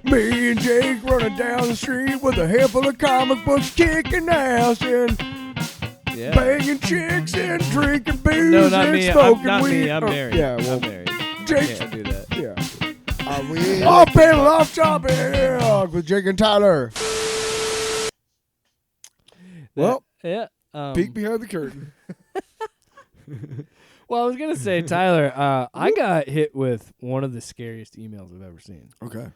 Me and Jake running down the street with a handful of comic books, kicking ass and banging chicks and drinking booze No, not and me. smoking weed. I'm married. Yeah, well, I'm married. Jake. Can't do that. Yeah. Off panel, off topic with Jake and Tyler. Well, yeah. peek behind the curtain. Well, I was gonna say, Tyler, I got hit with one of the scariest emails I've ever seen. Okay.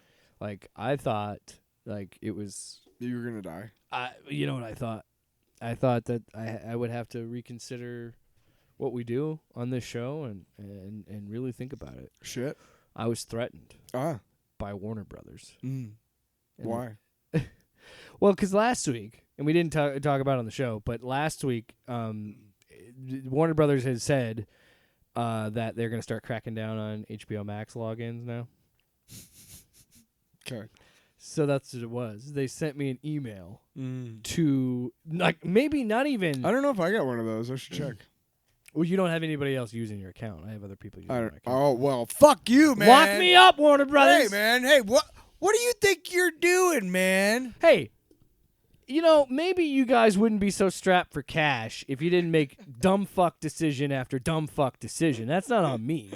Like, I thought, like, it was. You were gonna die. You know what I thought? I thought that I would have to reconsider what we do on this show and really think about it. Shit. I was threatened by Warner Brothers. Why? Well, because last week, and we didn't talk about it on the show, but last week, Warner Brothers has said that they're going to start cracking down on HBO Max logins now. Okay. So that's what it was. They sent me an email to, like, maybe not even. I don't know if I got one of those. I should check. Well, you don't have anybody else using your account. I have other people using my account. Oh, well, fuck you, man. Lock me up, Warner Brothers. Hey, man. Hey, what do you think you're doing, man? Hey, you know, maybe you guys wouldn't be so strapped for cash if you didn't make dumb fuck decision after dumb fuck decision. That's not on me.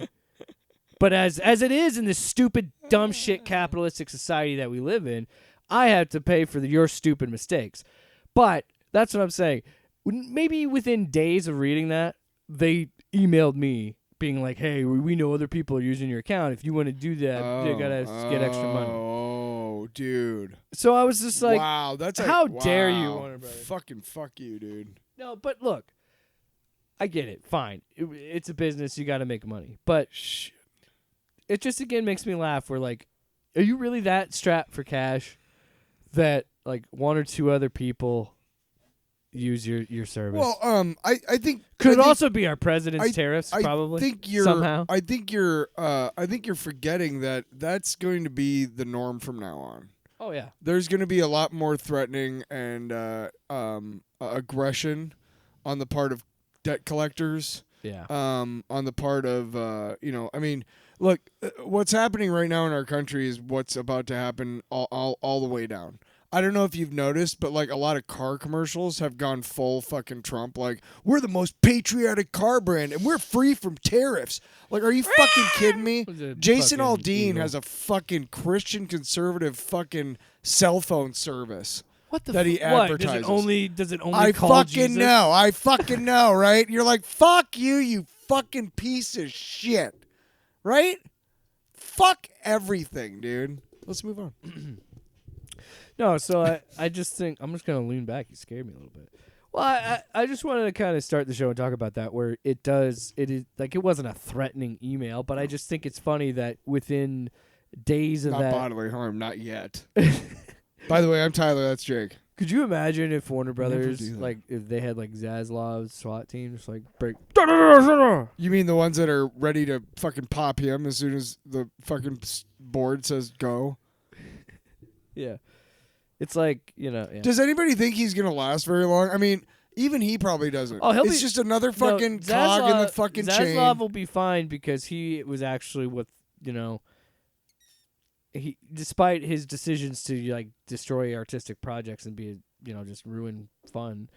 But as it is in this stupid, dumb shit capitalistic society that we live in, I have to pay for your stupid mistakes. But that's what I'm saying. Maybe within days of reading that, they emailed me being like, hey, we know other people are using your account. If you want to do that, you got to get extra money. Oh, dude. So I was just like, wow, that's how dare you, Warner Brothers? Fucking fuck you, dude. No, but look, I get it. Fine. It's a business. You got to make money. But it just, again, makes me laugh. We're like, are you really that strapped for cash that, like, one or two other people use your service? Well, I think could also be our president's tariffs. Probably. Somehow. I think you're forgetting that that's going to be the norm from now on. Oh yeah. There's going to be a lot more threatening and aggression on the part of debt collectors. Yeah. On the part of I mean, look, what's happening right now in our country is what's about to happen all the way down. I don't know if you've noticed, but like a lot of car commercials have gone full fucking Trump. Like, we're the most patriotic car brand and we're free from tariffs. Like, are you fucking kidding me? Jason Aldean has a fucking Christian conservative fucking cell phone service. What the that he advertises. Does it only I call fucking Jesus? know. I fucking know, right? You're like, fuck you, you fucking piece of shit. Right? Fuck everything, dude. Let's move on. No, so I just think I'm just gonna lean back. You scared me a little bit. Well, I just wanted to kind of start the show and talk about that, where it is like, it wasn't a threatening email, but I just think it's funny that within days of not that, bodily harm, not yet. By the way, I'm Tyler. That's Jake. Could you imagine if Warner Brothers, like, if they had like Zaslav's SWAT team, just like break? You mean the ones that are ready to fucking pop him as soon as the fucking board says go? Yeah. It's like, you know. Yeah. Does anybody think he's going to last very long? I mean, even he probably doesn't. Oh, it's just another fucking cog in the fucking chain. Zaslav will be fine because he was actually with, he, despite his decisions to like destroy artistic projects and be, just ruin fun,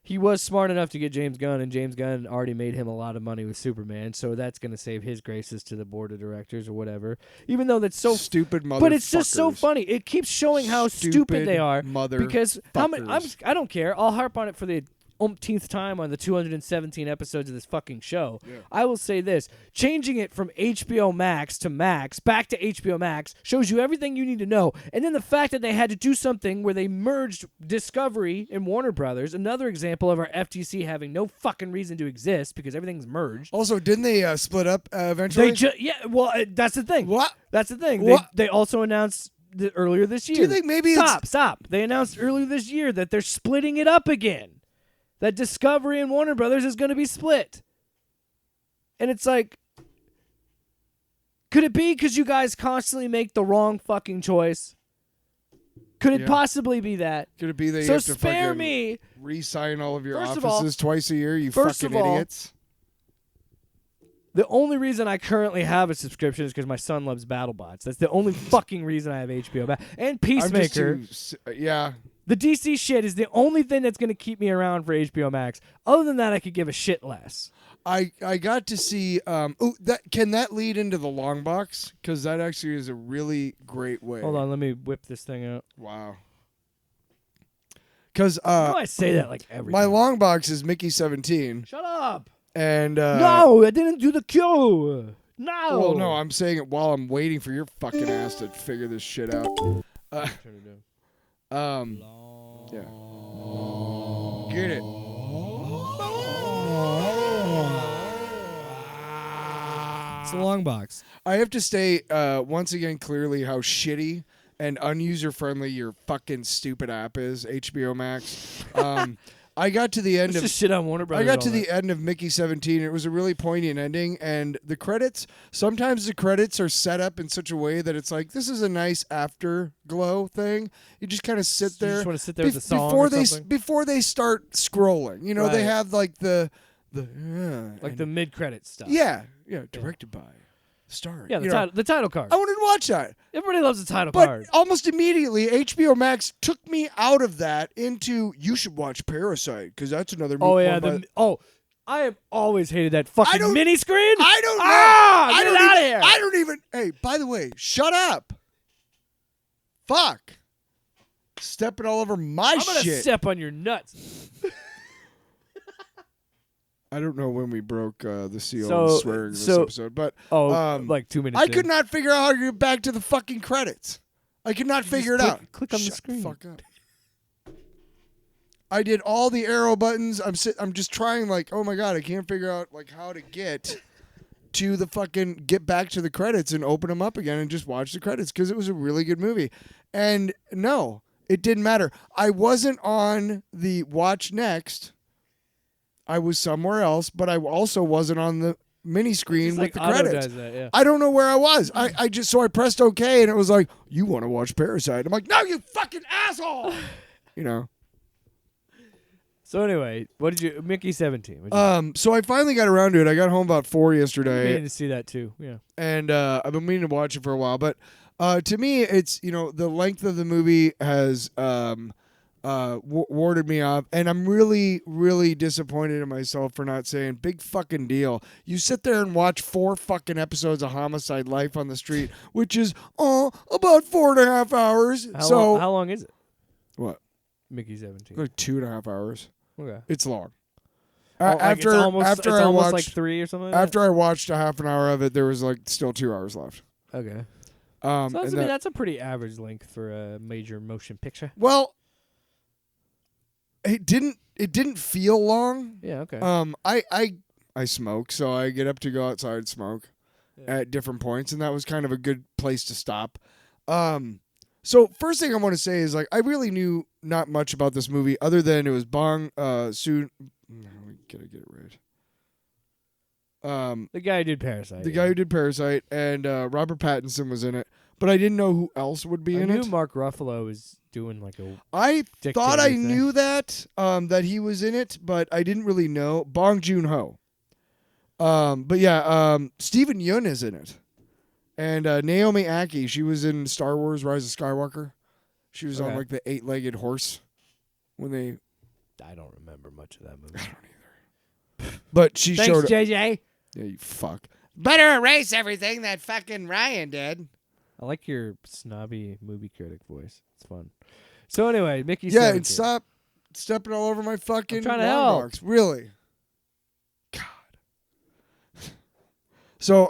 he was smart enough to get James Gunn, and James Gunn already made him a lot of money with Superman, so that's going to save his graces to the board of directors or whatever. Even though that's so stupid, motherfuckers. But it's just so funny. It keeps showing how stupid they are. Because how many? I don't care. I'll harp on it for the umpteenth time on the 217 episodes of this fucking show. Yeah. I will say this: changing it from HBO Max to Max back to HBO Max shows you everything you need to know. And then the fact that they had to do something where they merged Discovery and Warner Brothers, another example of our FTC having no fucking reason to exist because everything's merged. Also, didn't they split up eventually? That's the thing. What? That's the thing. What? They also announced earlier this year. Do you think maybe Stop. They announced earlier this year that they're splitting it up again. That Discovery and Warner Brothers is going to be split. And it's like, could it be because you guys constantly make the wrong fucking choice? Could it possibly be that? Could it be that you so have to spare fucking me re-sign all of your First offices of all, twice a year, you first fucking of all, idiots? The only reason I currently have a subscription is because my son loves BattleBots. That's the only fucking reason I have HBO Max. And Peacemaker. Yeah. The DC shit is the only thing that's going to keep me around for HBO Max. Other than that, I could give a shit less. I got to see. Can that lead into the Longbox? Because that actually is a really great way. Hold on, let me whip this thing out. Wow. Because I say that like every my time. Longbox is Mickey 17. Shut up. And no, I didn't do the cue. No. Well, no, I'm saying it while I'm waiting for your fucking ass to figure this shit out. Yeah. Get it. It's the Longbox. I have to state once again clearly how shitty and unuser-friendly your fucking stupid app is, HBO Max. I got to the end Let's of just shit on Warner Brothers. I got to the end of Mickey 17. It was a really poignant ending, and the credits. Sometimes the credits are set up in such a way that it's like this is a nice afterglow thing. You just kind of sit there. You just want to sit there with the song before they start scrolling. You know, Right. they have like the the mid-credit stuff. yeah, directed by. Starring. Yeah, the title card. I wanted to watch that. Everybody loves the title But card. almost immediately, HBO Max took me out of that into you should watch Parasite because that's another movie. Oh yeah, I have always hated that fucking mini screen. I don't know. Get it out of here. I don't even. Hey, by the way, shut up. Fuck. Stepping all over my I'm gonna shit. step on your nuts. I don't know when we broke the seal of swearing in this episode, but like 2 minutes. I could not figure out how to get back to the fucking credits. I could not figure it out. Click on the Shut screen. The fuck up. I did all the arrow buttons. I'm just trying like, oh my god, I can't figure out like how to get to the fucking get back to the credits and open them up again and just watch the credits because it was a really good movie. And no, it didn't matter. I wasn't on the watch next. I was somewhere else, but I also wasn't on the mini screen with the credits. Does that, yeah. I don't know where I was. I pressed OK and it was like, you want to watch Parasite? I'm like, no, you fucking asshole. You know. So anyway, what did you Mickey 17? So I finally got around to it. I got home about 4 yesterday. I'm meaning to see that too. Yeah. And I've been meaning to watch it for a while, but to me, it's the length of the movie has warded me off, and I'm really, really disappointed in myself for not saying big fucking deal. You sit there and watch 4 fucking episodes of Homicide: Life on the Street, which is about 4.5 hours. How long is it? What? Mickey 17. Like 2.5 hours. Okay. It's long. It's almost like 3 or something. After I watched a half an hour of it, there was like still 2 hours left. Okay. So that's a pretty average length for a major motion picture. Well, it didn't feel long. Yeah. Okay. I smoke, so I get up to go outside and smoke at different points, and that was kind of a good place to stop. So first thing I want to say is like I really knew not much about this movie other than it was Bong Soon. Gotta get it right. The guy who did Parasite. The guy who did Parasite, and Robert Pattinson was in it, but I didn't know who else would be in it. I knew Mark Ruffalo was doing like a. I thought I knew that he was in it, but I didn't really know Bong Joon-ho. But yeah, Steven Yeun is in it. And Naomi Aki, she was in Star Wars: Rise of Skywalker. She was on like the 8-legged horse when they. I don't remember much of that movie. I don't either. But she showed. Thanks, JJ. Yeah, you fuck. Better erase everything that fucking Ryan did. I like your snobby movie critic voice. It's fun. So anyway, Mickey. Yeah, and stop stepping all over my fucking. I'm trying to help. Box. Really. So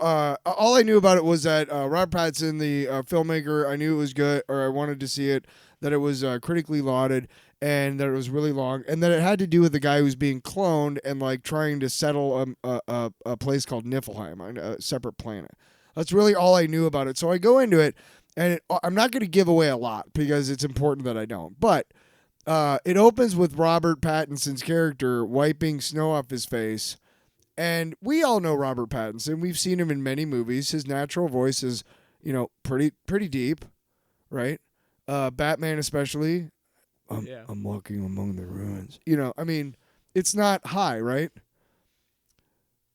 all I knew about it was that Rob Pattinson, the filmmaker, I knew it was good, or I wanted to see it, that it was critically lauded, and that it was really long, and that it had to do with the guy who was being cloned and like trying to settle a place called Niflheim, on a separate planet. That's really all I knew about it. So I go into it, and I'm not going to give away a lot because it's important that I don't. But it opens with Robert Pattinson's character wiping snow off his face. And we all know Robert Pattinson. We've seen him in many movies. His natural voice is, pretty deep, right? Batman especially. I'm walking among the ruins. It's not high, right?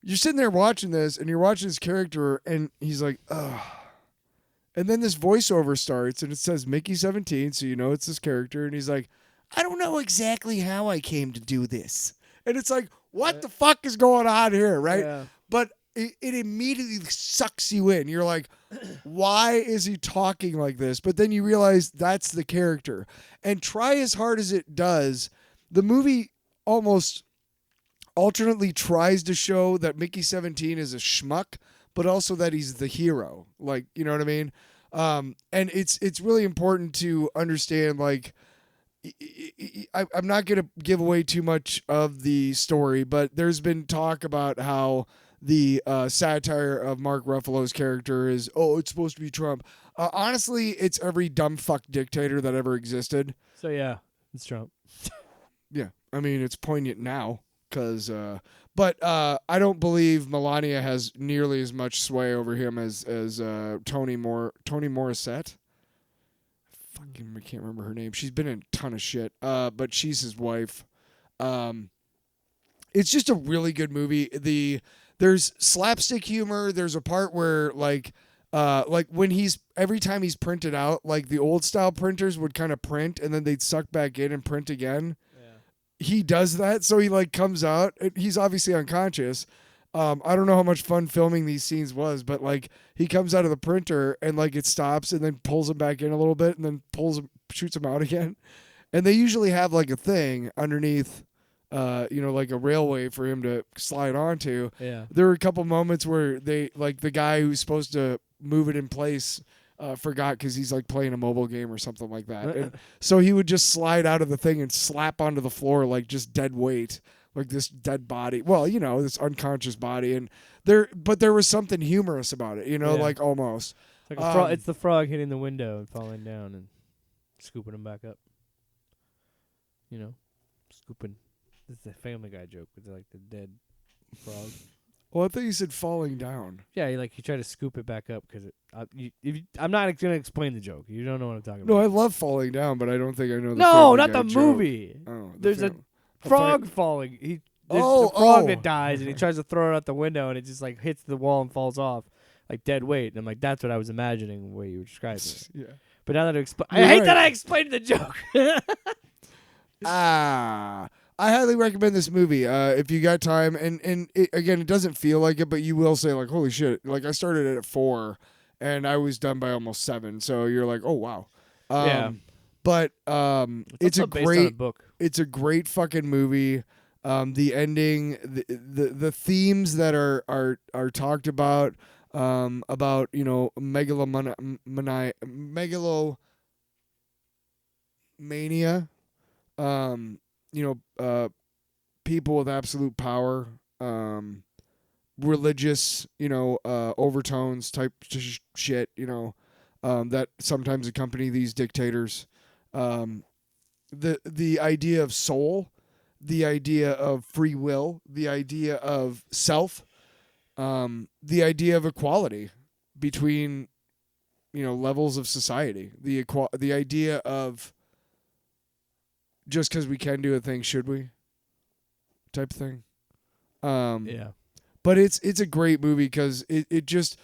you're sitting there watching this, and you're watching this character, and he's like, ugh. And then this voiceover starts, and it says Mickey 17, so you know it's this character, and he's like, I don't know exactly how I came to do this. And it's like, what the fuck is going on here, right? Yeah. But it immediately sucks you in. You're like, why is he talking like this? But then you realize that's the character. And try as hard as it does, the movie almost alternately tries to show that Mickey 17 is a schmuck, but also that he's the hero. Like, you know what I mean? And it's really important to understand, like, I'm not going to give away too much of the story, but there's been talk about how the satire of Mark Ruffalo's character is, oh, it's supposed to be Trump. Honestly, it's every dumb fuck dictator that ever existed. So yeah, it's Trump. Yeah, I mean, it's poignant now because, but I don't believe Melania has nearly as much sway over him as Toni Morissette. I can't remember her name. She's been in a ton of shit. But she's his wife. It's just a really good movie. There's slapstick humor. There's a part where like when every time he's printed out, like the old style printers would kind of print and then they'd suck back in and print again. Yeah. He does that, so he like comes out. He's obviously unconscious. I don't know how much fun filming these scenes was, but like he comes out of the printer and like it stops and then pulls him back in a little bit and then shoots him out again. And they usually have like a thing underneath, like a railway for him to slide onto. Yeah. There were a couple moments where they like the guy who's supposed to move it in place forgot because he's like playing a mobile game or something like that. And so he would just slide out of the thing and slap onto the floor like just dead weight. Like this dead body, well, this unconscious body, and there was something humorous about it, like almost. It's like it's the frog hitting the window and falling down and scooping him back up. Scooping. This is a Family Guy joke with like the dead frog. Well, I thought you said falling down. Yeah, you try to scoop it back up because I'm not gonna explain the joke. You don't know what I'm talking No, about. I love falling down, but I don't think I know the No, Family not Guy the joke. movie. Oh, There's a frog falling. There's a frog that dies, and he tries to throw it out the window, and it just like hits the wall and falls off, like dead weight. And I'm like, that's what I was imagining the way you were describing it. Yeah. But now that I hate that I explained the joke. I highly recommend this movie if you got time. And again, it doesn't feel like it, but you will say like, holy shit! Like I started it at 4, and I was done by almost 7. So you're like, oh wow. Yeah. But it's a based on a book. It's a great fucking movie. The ending, the themes that are talked about megalomania, people with absolute power, religious, overtones type shit, that sometimes accompany these dictators. The idea of soul, the idea of free will, the idea of self, the idea of equality between, levels of society, the idea of just because we can do a thing, should we? Type of thing. Yeah. But it's a great movie because it just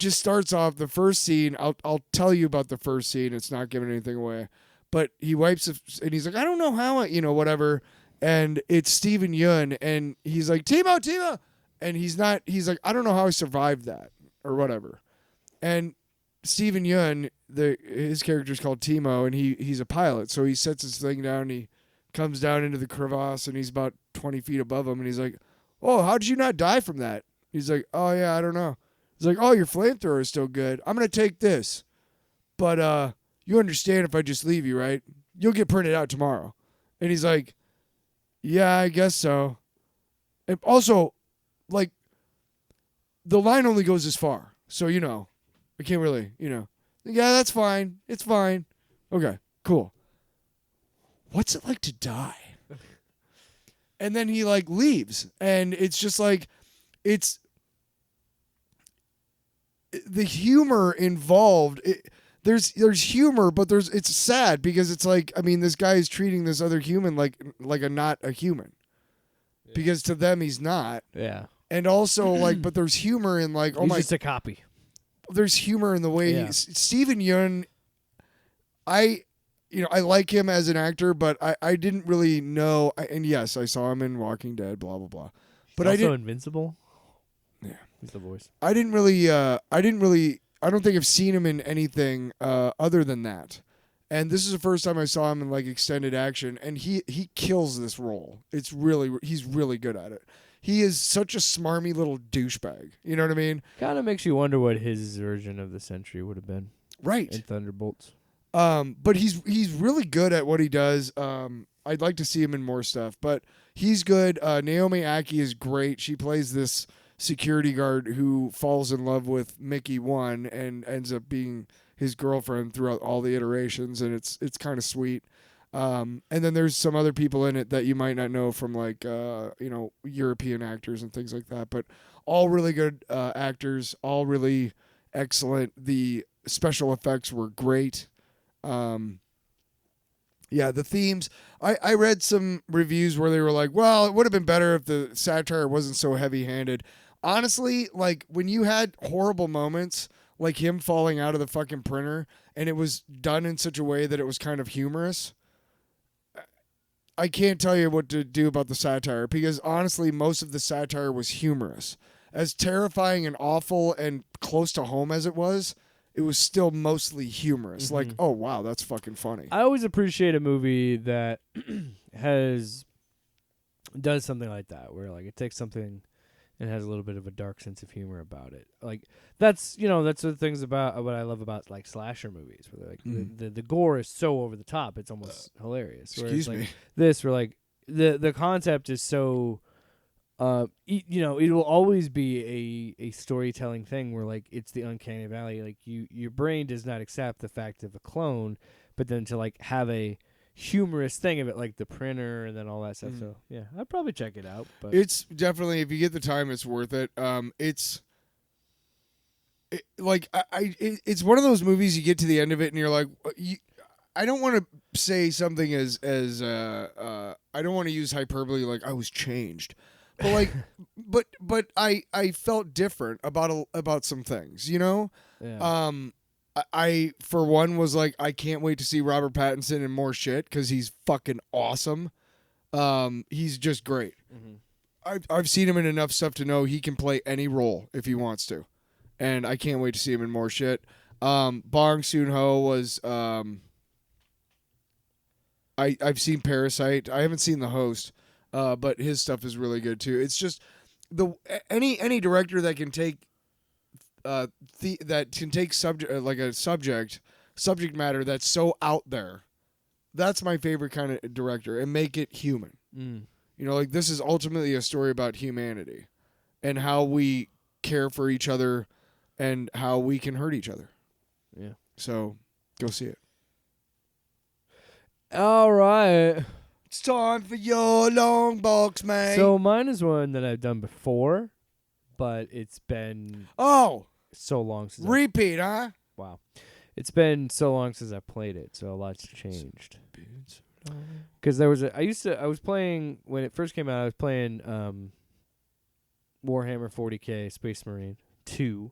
starts off the first scene. I'll tell you about the first scene. It's not giving anything away. But he wipes and he's like, I don't know how whatever. And it's Steven Yeun, and he's like, Timo. And he's like, I don't know how I survived that or whatever. And Steven Yeun, his character's called Timo, and he's a pilot. So he sets his thing down, and he comes down into the crevasse, and he's about 20 feet above him, and he's like, oh, how did you not die from that? He's like, oh, yeah, I don't know. He's like, oh, your flamethrower is still good. I'm going to take this. But you understand if I just leave you, right? You'll get printed out tomorrow. And he's like, yeah, I guess so. And also, like, the line only goes as far. So, I can't really, yeah, that's fine. It's fine. Okay, cool. What's it like to die? And then he, like, leaves. And it's just like, it's the humor involved. There's humor, but it's sad because it's like, I mean, this guy is treating this other human like not a human. Yeah. Because to them he's not. Yeah. And also, like, but there's humor in, like, He's just a copy. There's humor in the way Yeah. Steven Yeun, I like him as an actor, but I didn't really know. And yes, I saw him in Walking Dead, blah, blah, blah. But He's I also didn't. Invincible. Yeah. He's the voice. I don't think I've seen him in anything other than that. And this is the first time I saw him in like extended action, and he kills this role. He's really good at it. He is such a smarmy little douchebag. You know what I mean? Kind of makes you wonder what his version of the Sentry would have been. Right. In Thunderbolts. But he's really good at what he does. I'd like to see him in more stuff, but he's good. Naomi Ackie is great. She plays this security guard who falls in love with Mickey 1 and ends up being his girlfriend throughout all the iterations, and it's kind of sweet. And then there's some other people in it that you might not know from like European actors and things like that, but all really good actors, all really excellent. The special effects were great. The themes. I read some reviews where they were like, well, it would have been better if the satire wasn't so heavy-handed. Honestly, like when you had horrible moments like him falling out of the fucking printer and it was done in such a way that it was kind of humorous, I can't tell you what to do about the satire, because honestly most of the satire was humorous. As terrifying and awful and close to home as it was still mostly humorous. Mm-hmm. Like, oh wow, that's fucking funny. I always appreciate a movie that does something like that, where like it takes something and has a little bit of a dark sense of humor about it. Like that's the things about what I love about like slasher movies, where like the gore is so over the top, it's almost hilarious. Excuse me. Like this, where like the concept is so. It will always be a storytelling thing where like it's the uncanny valley. Like your brain does not accept the fact of a clone, but then to like have a humorous thing of it, like the printer and then all that stuff. So yeah, I'd probably check it out. But it's definitely, if you get the time, it's worth it. It's one of those movies you get to the end of it and you're like, I don't want to say something as I don't want to use hyperbole, like I was changed. But like, but I felt different about some things, you know. yeah. I for one was like, I can't wait to see Robert Pattinson in more shit because he's fucking awesome. He's just great. Mm-hmm. I've seen him in enough stuff to know he can play any role if he wants to, and I can't wait to see him in more shit. Bong Soon-ho was I've seen Parasite. I haven't seen The Host. But his stuff is really good too. It's just any director that can take subject matter that's so out there. That's my favorite kind of director, and make it human. You know, like this is ultimately a story about humanity and how we care for each other and how we can hurt each other. Yeah. So go see it. All right. It's time for your Longbox, man. So mine is one that I've done before, but it's been so long since repeat, huh? Wow. It's been so long since I played it, so a lot's changed. Because there was I was playing when it first came out. I was playing Warhammer 40K Space Marine 2,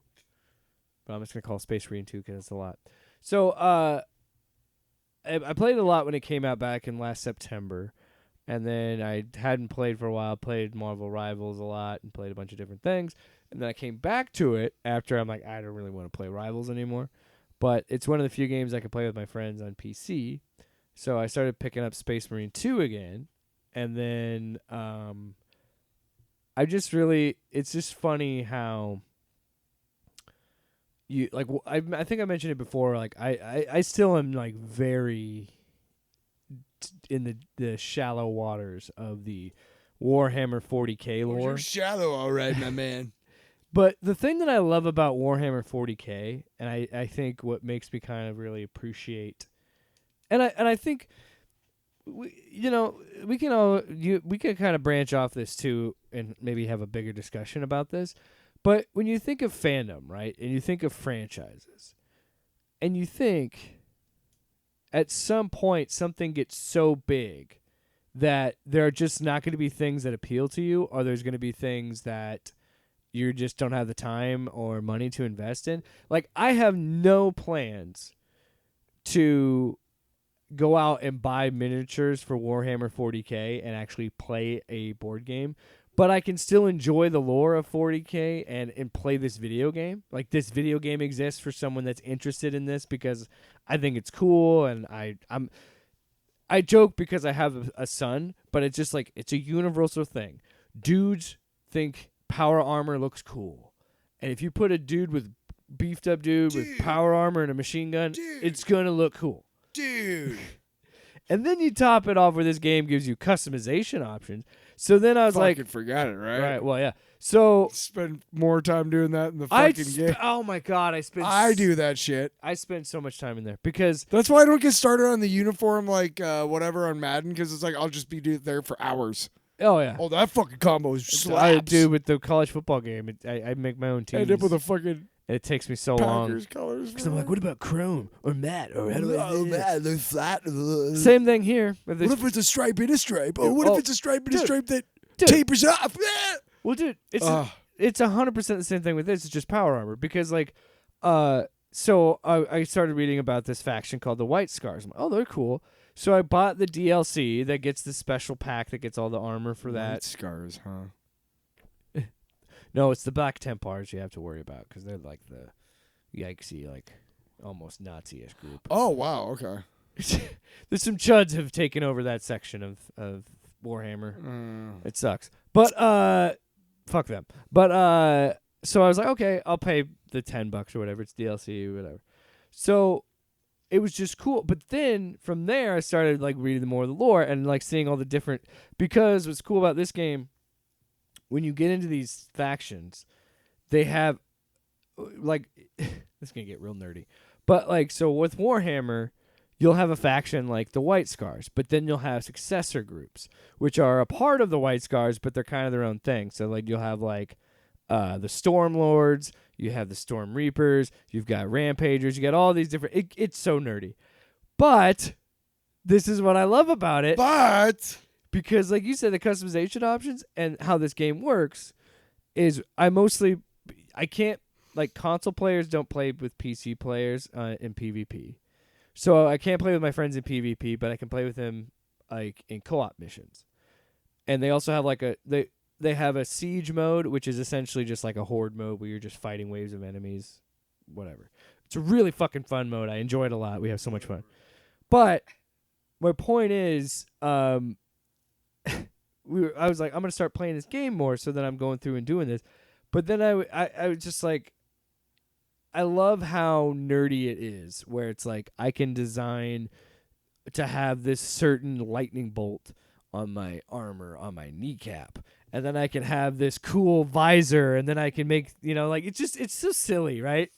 but I'm just gonna call it Space Marine 2 because it's a lot. So I played a lot when it came out back in last September, and then I hadn't played for a while. Played Marvel Rivals a lot and played a bunch of different things, and then I came back to it after I'm like, I don't really want to play Rivals anymore, but it's one of the few games I can play with my friends on PC, so I started picking up Space Marine 2 again, and then it's just funny how you like I think I mentioned it before, like I still am like very in the shallow waters of the Warhammer 40K lore. You're shallow all right, my man. But the thing that I love about Warhammer 40K, and I think what makes me kind of really appreciate, and I think we can kind of branch off this too and maybe have a bigger discussion about this. But when you think of fandom, right, and you think of franchises, and you think at some point something gets so big that there are just not going to be things that appeal to you, or there's going to be things that you just don't have the time or money to invest in. Like, I have no plans to go out and buy miniatures for Warhammer 40K and actually play a board game, but I can still enjoy the lore of 40K and play this video game. Like, this video game exists for someone that's interested in this because I think it's cool, and I joke because I have a son, but it's just like, it's a universal thing. Dudes think power armor looks cool. And if you put a dude with beefed up dude with power armor and a machine gun, it's going to look cool. Dude. And then you top it off where this game gives you customization options. So then I was Fucking like, forgot it, right? right, well, yeah. So Spend more time doing that in the fucking game. oh my God, I do that shit. I spend so much time in there because That's why I don't get started on the uniform like whatever on Madden, because it's like I'll just be there for hours. oh yeah. Oh, that fucking combo slaps. I do with the college football game. I make my own teams. End up with a fucking and it takes me so long. Packers colors. Because I'm like, what about chrome or matte or how do I Oh do this? man, they're flat. Same thing here. With this, What if it's a stripe in a stripe? Oh, what if it's a stripe in a dude, stripe that dude. tapers off? well, dude, it's Ugh. it's 100% the same thing with this. It's just power armor because like, so I started reading about this faction called the White Scars. I'm like, oh, they're cool. So I bought the DLC that gets the special pack that gets all the armor for that. White scars, huh? No, it's the Black Templars you have to worry about because they're like the yikesy, like almost Nazi-ish group. Oh wow, okay. There's some chuds have taken over that section of Warhammer. It sucks. But fuck them. But so I was like, okay, I'll pay the $10 or whatever. It's DLC or whatever. So it was just cool. But then from there I started like reading more of the lore and like seeing all the different, because what's cool about this game, when you get into these factions, they have like this is gonna get real nerdy. But like, so with Warhammer, you'll have a faction like the White Scars, but then you'll have successor groups, which are a part of the White Scars, but they're kind of their own thing. So like you'll have like the Storm Lords, you have the Storm Reapers, you've got Rampagers, you got all these different. It's so nerdy, but this is what I love about it. But Because like you said, the customization options and how this game works is I can't, like, console players don't play with PC players in PvP. So I can't play with my friends in PvP, but I can play with them like in co-op missions. And they also have like they have a siege mode, which is essentially just like a horde mode where you're just fighting waves of enemies, whatever. It's a really fucking fun mode. I enjoy it a lot. We have so much fun. But my point is, I was like, I'm gonna start playing this game more, so that I'm going through and doing this. But then I was just like, I love how nerdy it is, where it's like I can design to have this certain lightning bolt on my armor, on my kneecap, and then I can have this cool visor, and then I can make, like, it's so silly, right?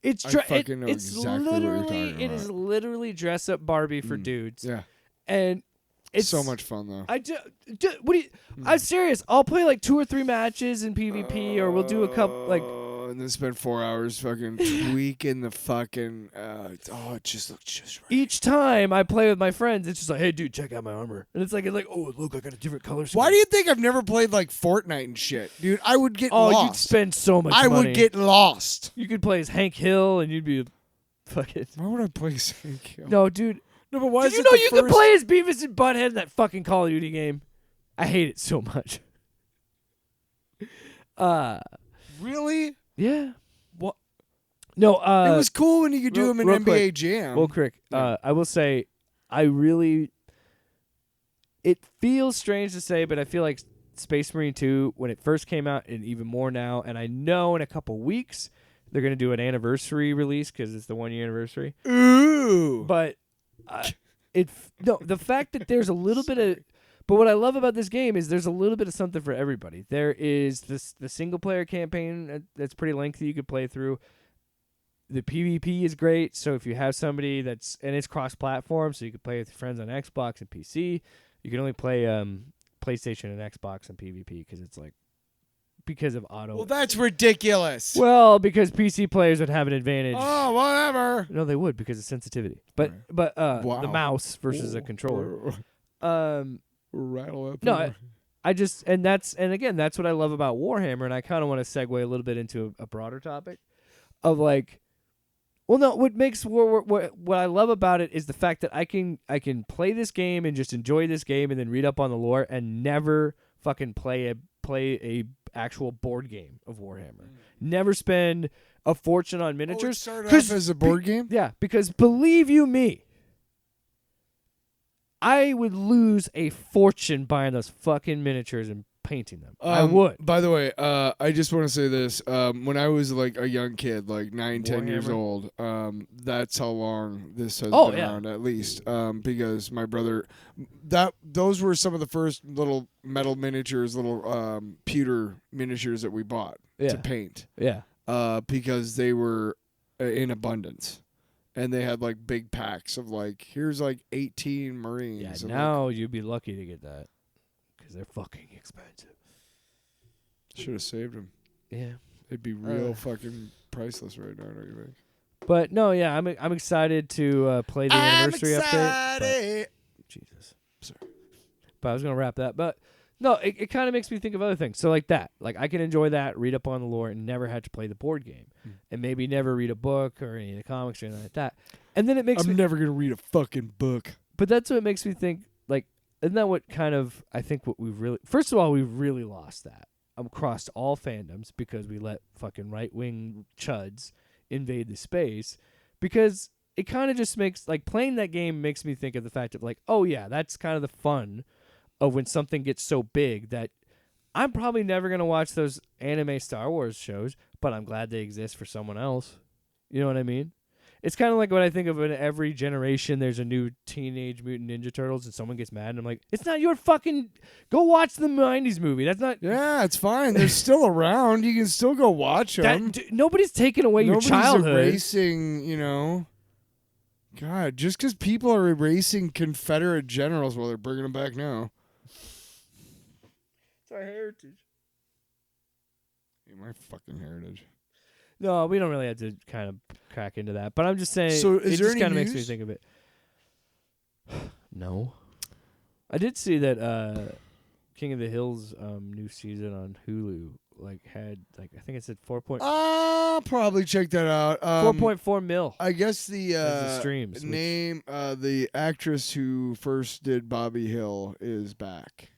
It's fucking know exactly what you're talking it is literally dress up Barbie for dudes. yeah, and it's so much fun though. What do you? I'm serious. I'll play like 2 or 3 matches in PvP, or we'll do a couple like. And then spend 4 hours fucking tweaking the fucking. It just looks just right. Each time I play with my friends, it's just like, hey, dude, check out my armor, and it's like, oh, look, I got a different color scheme. Why do you think I've never played like Fortnite and shit, dude? I would get lost. You'd spend so much. I money. would get lost. You could play as Hank Hill, and you'd be fucking. Why would I play Hank Hill? No, dude. No, but why? Did you know you could play as Beavis and Butthead in that fucking Call of Duty game? I hate it so much. Really? Yeah. What? No. It was cool when you could do them in NBA quick. Jam. Well, Crick, I will say, it feels strange to say, but I feel like Space Marine 2, when it first came out, and even more now, and I know in a couple weeks they're going to do an anniversary release because it's the 1-year anniversary. Ooh. But the fact that there's a little bit of, but what I love about this game is there's a little bit of something for everybody. There is the single player campaign that's pretty lengthy you could play through. The PvP is great, so if you have somebody and it's cross-platform, so you can play with your friends on Xbox and PC. You can only play PlayStation and Xbox and PvP because of auto. Well, that's ridiculous. Well, because PC players would have an advantage. Oh, whatever. No, they would because of sensitivity. But Wow. the mouse versus a controller. Rattle up. No, again, that's what I love about Warhammer, and I kind of want to segue a little bit into a broader topic of like, well, no, what makes what I love about it is the fact that I can play this game and just enjoy this game and then read up on the lore and never fucking play a actual board game of Warhammer. Never spend a fortune on miniatures. Start off as a board game? Yeah, because believe you me, I would lose a fortune buying those fucking miniatures and painting them. I would. By the way, I just want to say this. When I was like a young kid, like 9, 10 years old, that's how long this has been around, at least. Because my brother, those were some of the first little metal miniatures, little pewter miniatures that we bought to paint. Yeah. Because they were in abundance. And they had like big packs of like, here's like 18 Marines. Yeah, now you'd be lucky to get that because they're fucking expensive. Should have saved them. Yeah, it'd be real fucking priceless right now, don't you think? But no, yeah, I'm excited to play the anniversary update. Jesus, sorry, but I was gonna wrap that. But no, it kind of makes me think of other things. So like that, like I can enjoy that, read up on the lore, and never have to play the board game, and maybe never read a book or any of the comics or anything like that. And then it makes I'm never gonna read a fucking book. But that's what makes me think. Like, isn't that what kind of I think what we've really? First of all, we've really lost that across all fandoms because we let fucking right wing chuds invade the space. Because it kind of just makes like playing that game makes me think of the fact of like, oh yeah, that's kind of the fun of when something gets so big that I'm probably never going to watch those anime Star Wars shows, but I'm glad they exist for someone else. You know what I mean? It's kind of like what I think of in every generation there's a new Teenage Mutant Ninja Turtles and someone gets mad and I'm like, it's not your fucking... Go watch the 90s movie. That's not... Yeah, it's fine. They're still around. You can still go watch them. Nobody's taking away your childhood. Nobody's erasing, you know... God, just because people are erasing Confederate generals, well, they're bringing them back now. It's our heritage. My fucking heritage. No, we don't really have to kind of crack into that. But I'm just saying, so it just kind of makes me think of it. No. I did see that King of the Hill's new season on Hulu had I think it said 4. I'll probably check that out. 4.4 mil. I guess the streams name the actress who first did Bobby Hill is back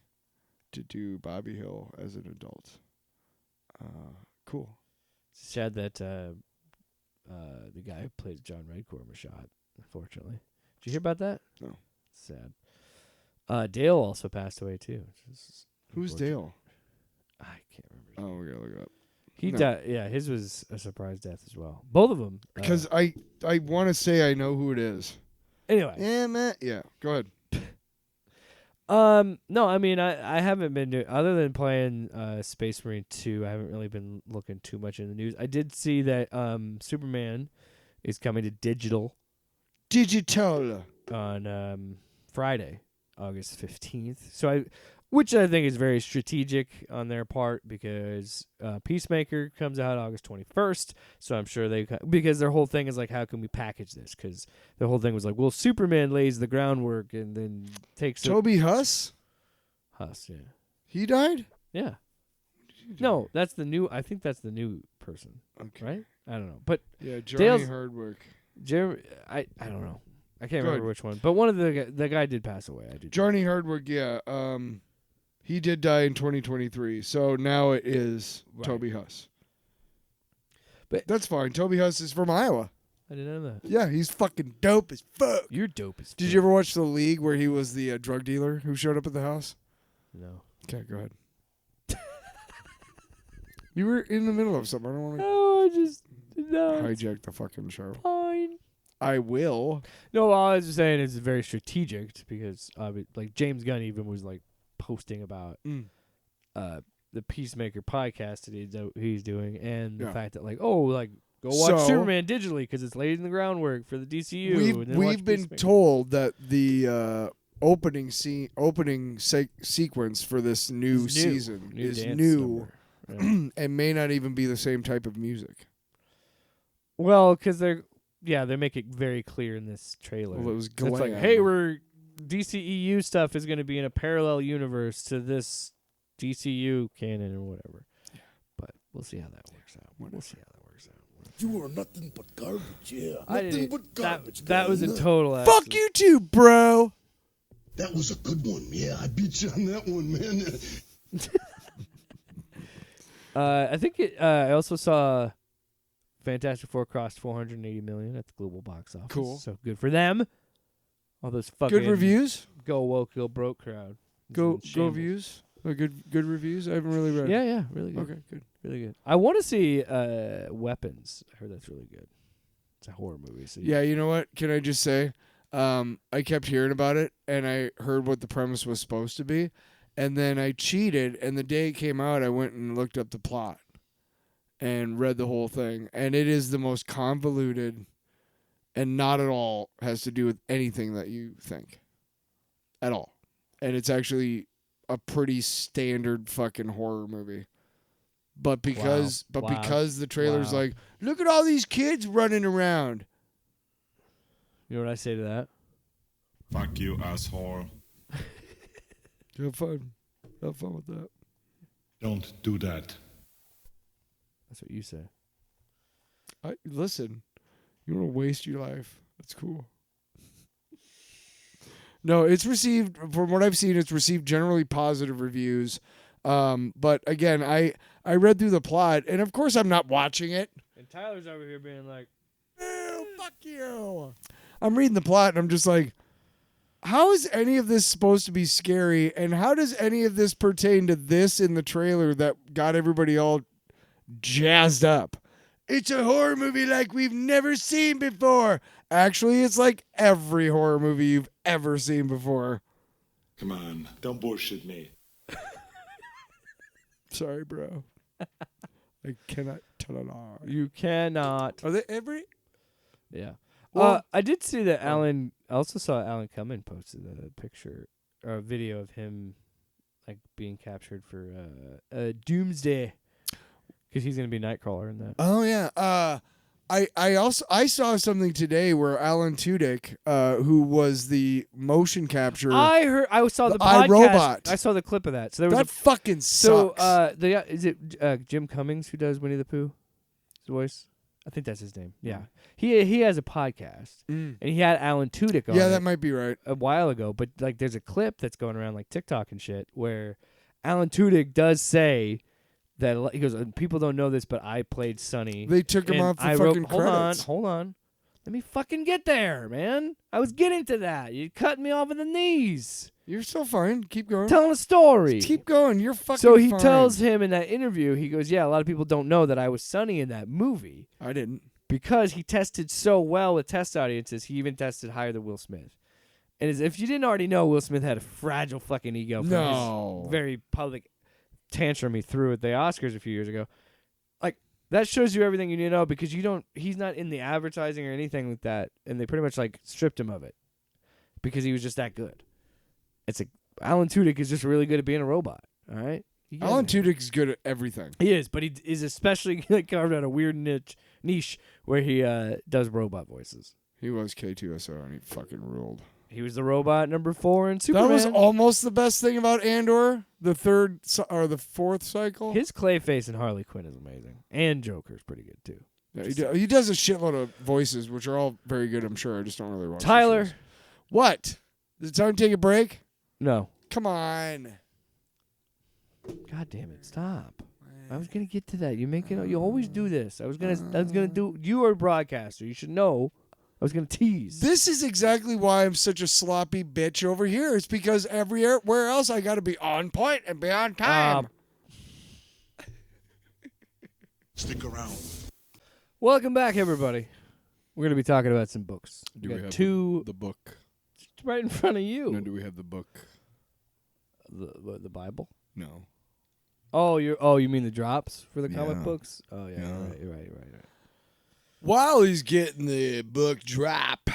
to do Bobby Hill as an adult. Cool. It's sad that the guy who plays John Redcorn was shot, unfortunately. Did you hear about that? No. Sad. Dale also passed away, too. Who's Dale? I can't remember. Oh, we gotta look it up. He died. Yeah, his was a surprise death as well. Both of them. Because I want to say I know who it is. Anyway. Yeah, Matt. Yeah, go ahead. No, I mean, I haven't been doing, other than playing Space Marine 2, I haven't really been looking too much in the news. I did see that Superman is coming to digital on Friday, August 15th. Which I think is very strategic on their part because Peacemaker comes out August 21st. So I'm sure because their whole thing is like, how can we package this? Because the whole thing was like, well, Superman lays the groundwork and then takes Toby Huss? Huss, yeah. He died? Yeah. No, that's the new, I think that's the new person. Okay. Right? I don't know. But yeah, Johnny Hardwick. I don't know. I can't remember which one. But one of the guy did pass away. Johnny Hardwick, yeah. He did die in 2023, so now it is Toby Huss. But that's fine. Toby Huss is from Iowa. I didn't know that. Yeah, he's fucking dope as fuck. You're dope as fuck. Did you ever watch The League where he was the drug dealer who showed up at the house? No. Okay, go ahead. You were in the middle of something. I don't want to hijack the fucking show. Fine. I will. No, all I was just saying is very strategic because like James Gunn even was like posting about the Peacemaker podcast that he's doing and the fact that go watch Superman digitally because it's laying the groundwork for the DCU. We've been told that the opening sequence for this new season is new and may not even be the same type of music. Well, because they make it very clear in this trailer. Well, it was it's like, hey, DCEU stuff is going to be in a parallel universe to this DCU canon or whatever. But we'll see how that works out. We'll see how that works out. You are nothing but garbage, yeah. I Nothing didn't. but garbage. That was a man. total accident. Fuck you too, bro. That was a good one. Yeah, I beat you on that one, man. I think I also saw Fantastic Four crossed 480 million at the global box office. Cool. So good for them. All those fucking Good reviews. go woke, go broke crowd. It's Go in shambles. views. Good reviews. I haven't really read. Yeah, really good. Okay, good. Really good. I want to see Weapons. I heard that's really good. It's a horror movie. So Yeah, you know what? Can I just say, I kept hearing about it, and I heard what the premise was supposed to be, and then I cheated, and the day it came out, I went and looked up the plot and read the whole thing, and it is the most convoluted and not at all has to do with anything that you think at all. And it's actually a pretty standard fucking horror movie. But because the trailer's like, look at all these kids running around. You know what I say to that? Fuck you, asshole. Have fun. Have fun with that. Don't do that. That's what you say. Listen, you want to waste your life. That's cool. No, it's received, from what I've seen, it's received generally positive reviews. But again, I read through the plot, and of course I'm not watching it. And Tyler's over here being like, Ew, fuck you. I'm reading the plot, and I'm just like, how is any of this supposed to be scary, and how does any of this pertain to this in the trailer that got everybody all jazzed up? It's a horror movie like we've never seen before. Actually, it's like every horror movie you've ever seen before. Come on, don't bullshit me. Sorry, bro. I cannot tell it all. you cannot. Are they every? Yeah. Well- I did see that Alan. I also saw Alan Cumming posted a picture or a video of him like being captured for Doomsday because he's gonna be Nightcrawler in that. Oh yeah. I saw something today where Alan Tudyk, who was the motion capture, I saw the the podcast. iRobot. I saw the clip of that. So there was that fucking so sucks. is it Jim Cummings who does Winnie the Pooh? His voice. I think that's his name. Yeah. He has a podcast and he had Alan Tudyk on. Yeah, it that might be right. a while ago, but like there's a clip that's going around like TikTok and shit where Alan Tudyk does say that he goes, people don't know this, but I played Sonny. They took him and off the I fucking wrote, credits. Hold on. Let me fucking get there, man. I was getting to that. You cut me off at the knees. You're still fine. Keep going. Telling a story. Keep going. You're fucking So he fine. tells him in that interview, he goes, yeah, a lot of people don't know that I was Sonny in that movie I didn't. because he tested so well with test audiences. He even tested higher than Will Smith. And as if you didn't already know, Will Smith had a fragile fucking ego from No. his very public tantrum he threw at the Oscars a few years ago. Like, that shows you everything you need to know because he's not in the advertising or anything like that. And they pretty much like stripped him of it because he was just that good. It's like Alan Tudyk is just really good at being a robot. All right. Alan Tudyk is good at everything. He is, but he is especially like carved out a weird niche where he does robot voices. He was K2SO and he fucking ruled. He was the robot number 4 in Superman. That was almost the best thing about Andor, the fourth cycle. His Clayface and Harley Quinn is amazing, and Joker's pretty good too. Yeah, he does a shitload of voices, which are all very good. I'm sure. I just don't really watch. Tyler, the shows. What? Is it time to take a break? no, Come on. God damn it, stop! I was gonna get to that. You make it. You always do this. I was gonna do. You are a broadcaster. You should know. I was gonna tease. This is exactly why I'm such a sloppy bitch over here. It's because everywhere else I got to be on point and be on time. Stick around. Welcome back, everybody. We're gonna be talking about some books. Do We we got have two the book? right in front of you. No, do we have the book? The Bible. No. Oh, you mean the drops for the comic Yeah. books? Oh yeah, Yeah. You're right. While he's getting the book drop,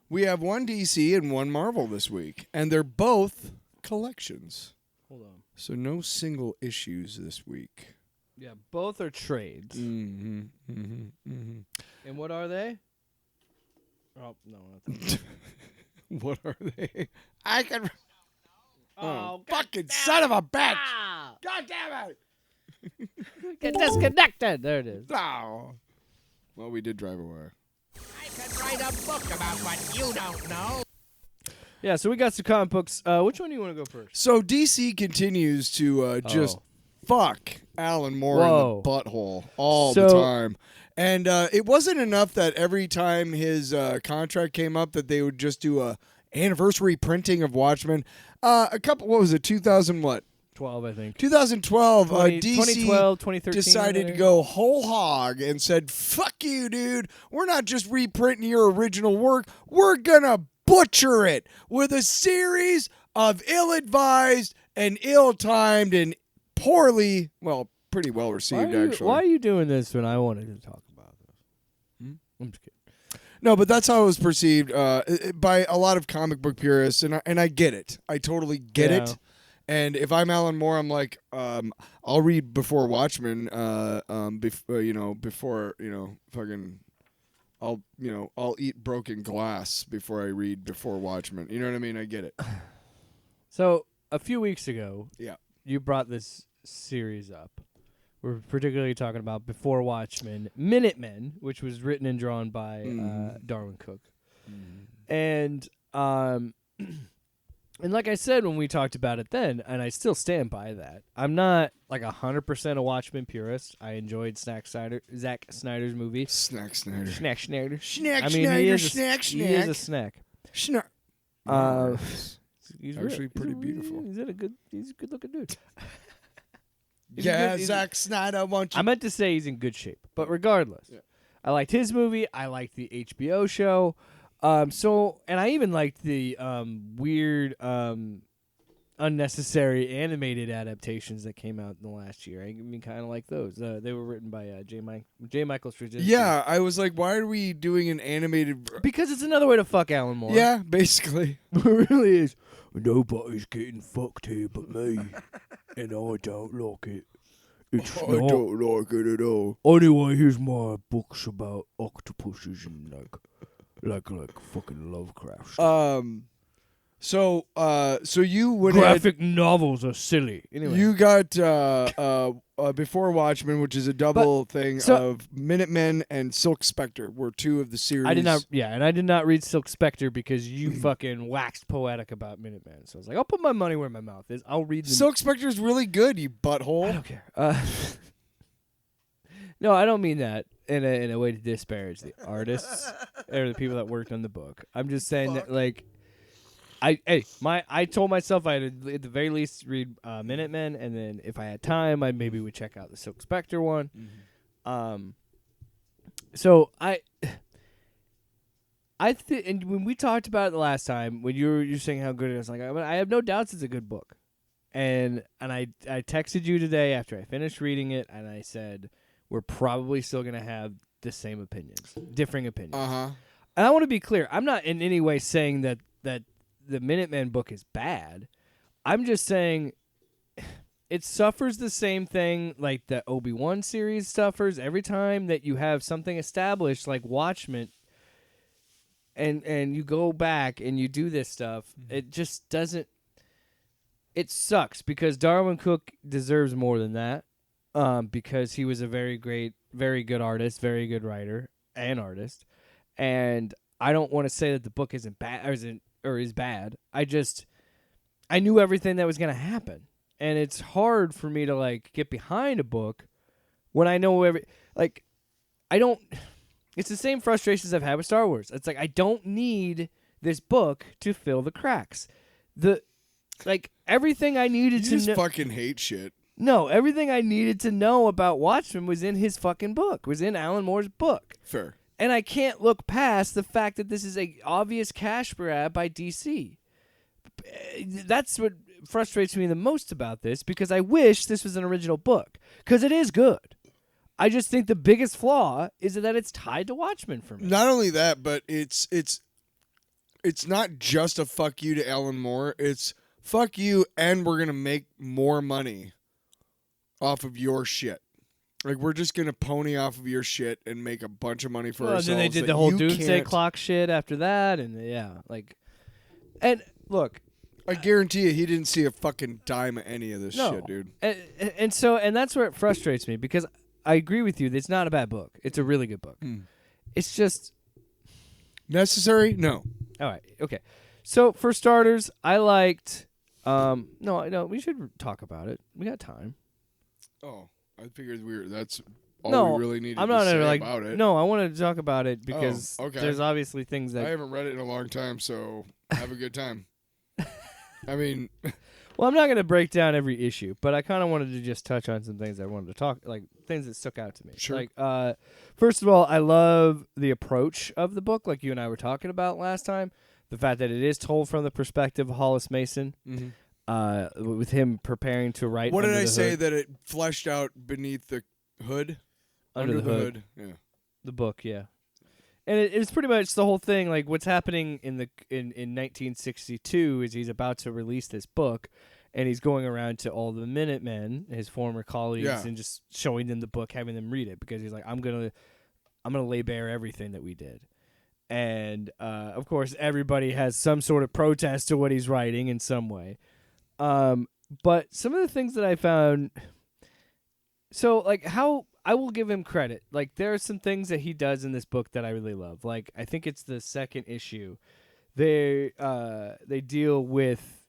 we have one DC and one Marvel this week, and they're both collections. Hold on. So no single issues this week. Yeah, both are trades. Mm-hmm. Mm-hmm. Mm-hmm. And what are they? Oh no, not that. What are they? I can. Oh, fucking son of a bitch! God damn it! Get disconnected. There it is. No. Well, we did drive away. I could write a book about what you don't know. Yeah, so we got some comic books. Which one do you want to go first? So DC continues to just fuck Alan Moore in the butthole all the time. And it wasn't enough that every time his contract came up that they would just do a anniversary printing of Watchmen. What was it, 2000 what? 12, I think. 2012, 20, DC 2012, 2013, decided to go whole hog and said, fuck you, dude. We're not just reprinting your original work. We're going to butcher it with a series of ill-advised and ill-timed and poorly, well, pretty well received, actually. Why are you doing this when I wanted to talk about this? I'm just kidding. No, but that's how it was perceived by a lot of comic book purists, and I get it. I totally get it. And if I'm Alan Moore, I'm like, I'll read before Watchmen, fucking, I'll eat broken glass before I read before Watchmen. You know what I mean? I get it. So a few weeks ago, Yeah. you brought this series up. We're particularly talking about Before Watchmen, Minutemen, which was written and drawn by Darwyn Cooke. And and like I said when we talked about it then, and I still stand by that, I'm not like 100% a Watchmen purist. I enjoyed Zack Snyder's movie. Snack Snyder. Snack Snyder. Snack I mean, Snyder, he is snack He is a snack. Snack. He's Actually pretty beautiful. He's a good looking dude. Yeah, Zack Snyder, won't you? I meant to say he's in good shape, but regardless, I liked his movie. I liked the HBO show. And I even liked the weird, unnecessary animated adaptations that came out in the last year. I mean, kind of like those. They were written by J. Michael Straczynski. Yeah, I was like, why are we doing an animated? Because it's another way to fuck Alan Moore. Yeah, basically. It really is. Nobody's getting fucked here but me, and I don't like it. It's I don't like it at all. Anyway, here's my books about octopuses and like fucking Lovecraft. So you would graphic novels are silly. Anyway, you got Before Watchmen, which is a double thing of Minutemen and Silk Spectre, were two of the series. I did not. Yeah, and I did not read Silk Spectre because you fucking waxed poetic about Minutemen. So I was like, I'll put my money where my mouth is. I'll read them. Silk Spectre is really good, you butthole. I don't care. No, I don't mean that in a way to disparage the artists or the people that worked on the book. I'm just saying that, like, I told myself I'd at the very least read Minutemen, and then if I had time, I maybe would check out the Silk Spectre one. So and when we talked about it the last time, when you were saying how good it is, like I have no doubts it's a good book, and I texted you today after I finished reading it, and I said we're probably still gonna have the same opinions, differing opinions. And I want to be clear, I'm not in any way saying that the Minutemen book is bad. I'm just saying it suffers the same thing like the Obi-Wan series suffers every time that you have something established like Watchmen and you go back and you do this stuff. It just doesn't. It sucks because Darwyn Cooke deserves more than that because he was a very good artist, very good writer and artist. And I don't want to say that the book isn't bad or is bad. I knew everything that was going to happen. And it's hard for me to like get behind a book when I know it's the same frustrations I've had with Star Wars. It's like I don't need this book to fill the cracks. Everything I needed You to just know. fucking hate shit. No, everything I needed to know about Watchmen was in his fucking book. Was in Alan Moore's book. Fair. And I can't look past the fact that this is a obvious cash grab by DC. That's what frustrates me the most about this because I wish this was an original book because it is good. I just think the biggest flaw is that it's tied to Watchmen for me. Not only that, but it's not just a fuck you to Alan Moore. It's fuck you and we're going to make more money off of your shit. Like, we're just going to pony off of your shit and make a bunch of money for ourselves. And then they did the whole Doomsday Clock shit after that. And and look, I guarantee you, he didn't see a fucking dime of any of this No. shit, dude. And that's where it frustrates me because I agree with you. It's not a bad book. It's a really good book. It's just Necessary? No. all right. Okay. So for starters, I liked. No, we should talk about it. We got time. Oh, I figured that's all No, we really needed I'm to not say like. about it. No, I wanted to talk about it because okay. there's obviously things I that. haven't read it in a long time, so have a good time. I mean, Well, I'm not going to break down every issue, but I kind of wanted to just touch on some things I wanted to talk, like things that stuck out to me. Sure. Like, first of all, I love the approach of the book, like you and I were talking about last time. The fact that it is told from the perspective of Hollis Mason, with him preparing to write. what did under I the say hood. that it fleshed out beneath the hood? Under the hood. Yeah. The book, yeah. And it's pretty much the whole thing. Like what's happening in 1962 is he's about to release this book, and he's going around to all the Minutemen, his former colleagues, Yeah. and just showing them the book, having them read it because he's like, I'm gonna lay bare everything that we did. And of course, everybody has some sort of protest to what he's writing in some way. But some of the things that I found, so like how. I will give him credit. Like there are some things that he does in this book that I really love. Like I think it's the second issue. They deal with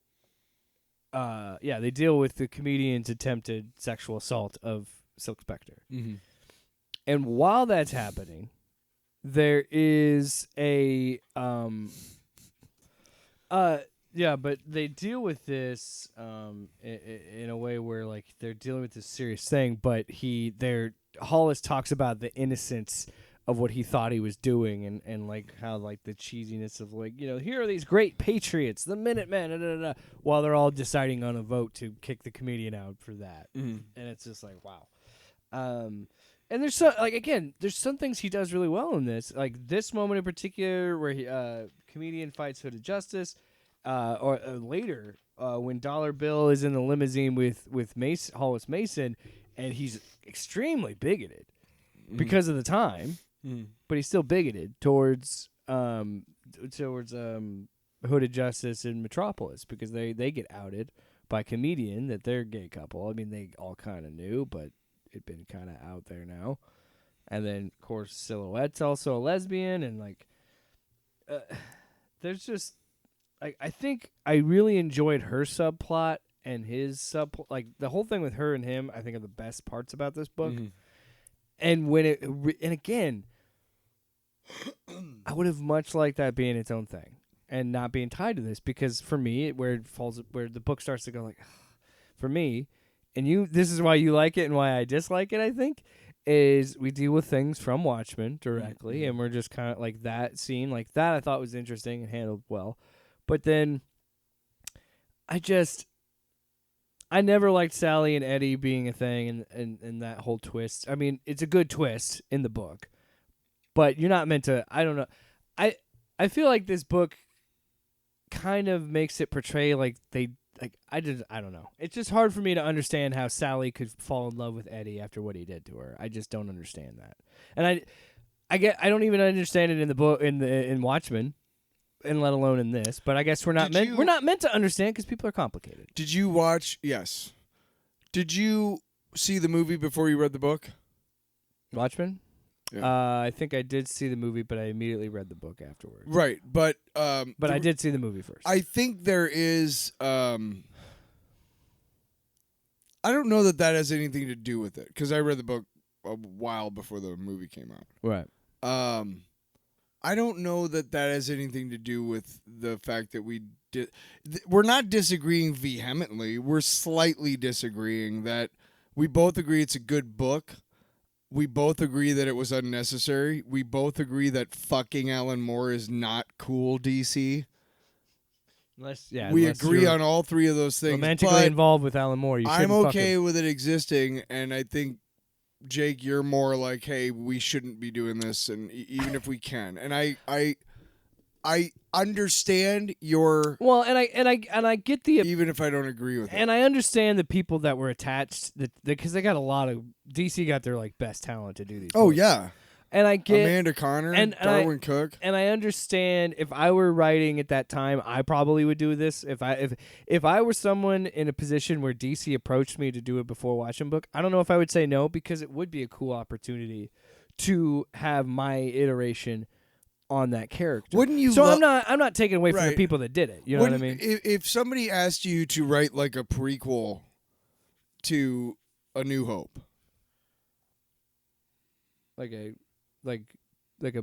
the comedian's attempted sexual assault of Silk Spectre. Mm-hmm. And while that's happening, there is a but they deal with this in a way where like they're dealing with this serious thing, but Hollis talks about the innocence of what he thought he was doing and like how like the cheesiness of like, here are these great patriots, the Minutemen, while they're all deciding on a vote to kick the comedian out for that. And it's just like, wow. And there's there's some things he does really well in this, like this moment in particular where he comedian fights Hooded Justice, or later when Dollar Bill is in the limousine with Hollis Mason, and he's extremely bigoted because of the time, but he's still bigoted towards Hooded Justice in Metropolis because they get outed by comedian that they're a gay couple. I mean, they all kind of knew, but it'd been kind of out there now. And then, of course, Silhouette's also a lesbian, and like, there's just, I think I really enjoyed her subplot and his subplot. Like the whole thing with her and him, I think are the best parts about this book. And when and again, I would have much liked that being its own thing and not being tied to this, because for me, where the book starts to go like, for me, and this is why you like it and why I dislike it, I think, is we deal with things from Watchmen directly, and we're just kind of like that scene, like that I thought was interesting and handled well. But then I never liked Sally and Eddie being a thing and that whole twist. I mean, it's a good twist in the book, but you're not meant to, I don't know. I feel like this book kind of makes it portray like I don't know. It's just hard for me to understand how Sally could fall in love with Eddie after what he did to her. I just don't understand that. And I don't even understand it in the book in Watchmen, and let alone in this. But I guess we're not meant to understand because people are complicated. Did you watch? Yes. Did you see the movie before you read the book? Watchmen? Yeah. I think I did see the movie, but I immediately read the book afterwards. Right, but I did see the movie first. I think there is. I don't know that has anything to do with it because I read the book a while before the movie came out. Right. I don't know that has anything to do with the fact that we're not disagreeing vehemently. We're slightly disagreeing that we both agree it's a good book. We both agree that it was unnecessary. We both agree that fucking Alan Moore is not cool, DC. We agree on all three of those things. Romantically involved with Alan Moore. I'm okay with it existing, and I think, Jake, you're more like, hey, we shouldn't be doing this, and even if we can. And I understand your and I get the even if I don't agree with it. And I understand the people that were attached because they got a lot of DC got their like best talent to do these. Oh books. yeah. And I get Amanda Connor, and Darwyn Cooke. and I understand if I were writing at that time, I probably would do this. If I were someone in a position where DC approached me to do a before watching book, I don't know if I would say no because it would be a cool opportunity to have my iteration on that character. Wouldn't you? So I'm not taking away from the Right. people that did it. You know what I mean? If somebody asked you to write like a prequel to A New Hope, Like a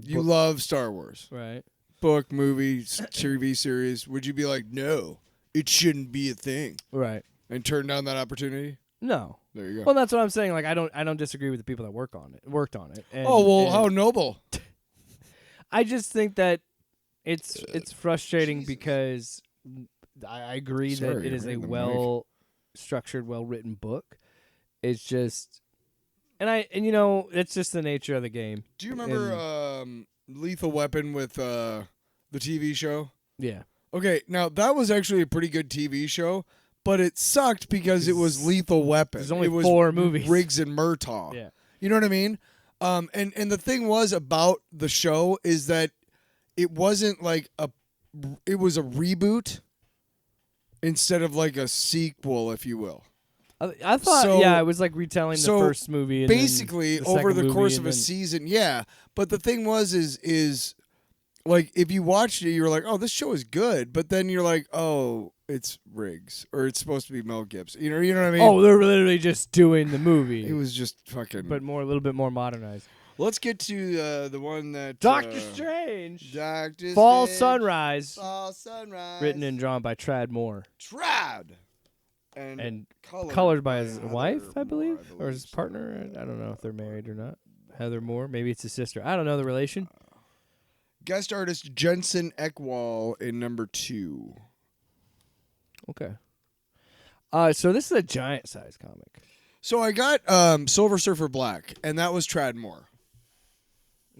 you book, love Star Wars, right? book, movie, TV series, would you be like, no, it shouldn't be a thing, Right. and turn down that opportunity? No. There you go. Well, that's what I'm saying. Like I don't disagree with the people that worked on it. And, oh well, and how noble. I just think that it's frustrating because I agree Sorry, that it is you're a in the well structured, well written book. It's just, and you know, it's just the nature of the game. Do you remember Lethal Weapon with the TV show? Yeah. Okay, now that was actually a pretty good TV show, but it sucked because it was Lethal Weapon. There's only it was 4 movies. Riggs and Murtaugh. Yeah. You know what I mean? And the thing was about the show is that it wasn't like it was a reboot instead of like a sequel, if you will. I thought, So- yeah, it was like retelling the so first movie. And Basically, then over second the course movie, of and a then- season, yeah. But the thing was, is like if you watched it, you were like, "Oh, this show is good," but then you're like, "Oh, it's Riggs, or it's supposed to be Mel Gibson." You know what I mean? Oh, they're literally just doing the movie, it was just fucking. but a little bit more modernized. Let's get to the one that Doctor Strange, Doctor Fall Strange, Sunrise, Fall Sunrise, written and drawn by Trad Moore, Trad, and colored, colored by his Heather wife, I Moore, believe, or his so. partner. I don't know if they're married or not. Heather Moore, maybe it's his sister. I don't know the relation. Guest artist Jensen Eckwall in number 2. Okay. So this is a giant size comic. So I got Silver Surfer Black, and that was Trad Moore.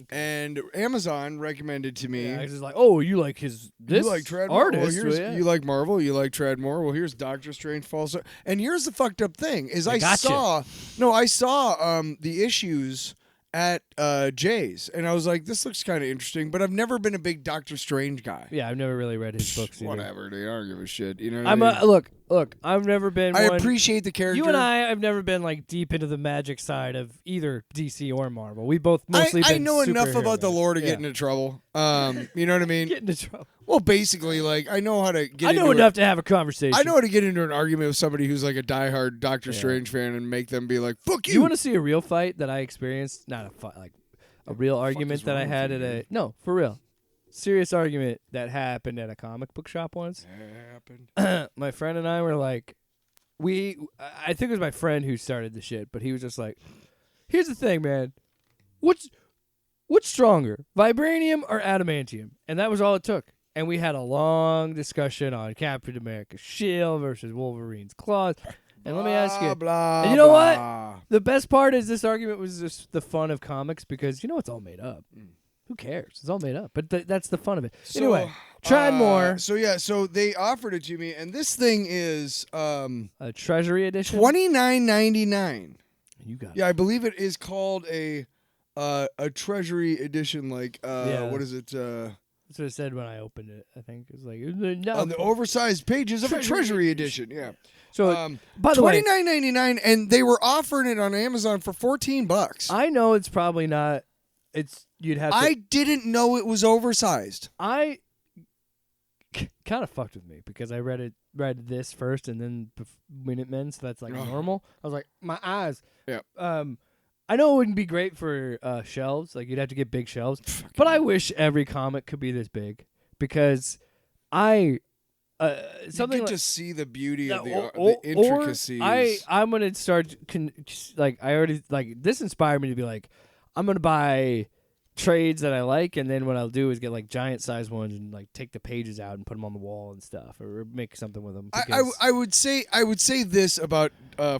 And Amazon recommended to me. Yeah, I was just like, oh, you like this you like Trad Moore? artist? Well, here's, yeah. You like Marvel? You like Trad Moore? Well, here's Doctor Strange Falls. And here's the fucked up thing: is I gotcha. saw the issues at Jay's, and I was like, this looks kind of interesting. But I've never been a big Doctor Strange guy. Yeah, I've never really read his books either. Whatever, dude. I don't give a shit. You know. What I'm I mean? look. I've never been. I one, appreciate the character. You and I've never been like deep into the magic side of either DC or Marvel. We both mostly. I been know enough superhero about the guys. lore to Yeah. get into trouble. You know what I mean? Get into trouble. Well, basically, like I know how to get. I know into enough to have a conversation. I know how to get into an argument with somebody who's like a diehard Doctor Strange fan and make them be like, "Fuck you." You want to see a real fight that I experienced? Not a fight, like a real argument is that I wrong had with at you, a no, for real, serious argument that happened at a comic book shop once. happened? My friend and I were like, I think it was my friend who started the shit, but he was just like, "Here's the thing, man. What's stronger, vibranium or adamantium?" And that was all it took. And we had a long discussion on Captain America's shield versus Wolverine's claws. And let me ask you, Blah, and you know what? blah. The best part is this argument was just the fun of comics because, you know, it's all made up. Who cares? It's all made up. But that's the fun of it. So, Anyway, Trad Moore, So they offered it to me, and this thing is a Treasury edition. $29.99. You got Yeah, I believe it is called a Treasury edition. Like Yeah. what is it? That's what it said when I opened it. I think it was like On the oversized pages of a Treasury Treasury edition. Yeah. So, by the way, $29.99, and they were offering it on Amazon for $14. I know it's probably not. You'd have. To, I didn't know it was oversized. I kind of fucked with me because I read this first and then Minutemen, so that's like normal. I was like, my eyes. Yeah. I know it wouldn't be great for shelves. Like you'd have to get big shelves, but I wish every comic could be this big because I something you get like, to see the beauty of the or intricacies. I'm gonna start like I already like this inspired me to be like I'm gonna buy trades that I like, and then what I'll do is get like giant size ones and like take the pages out and put them on the wall and stuff, or make something with them. I would say this about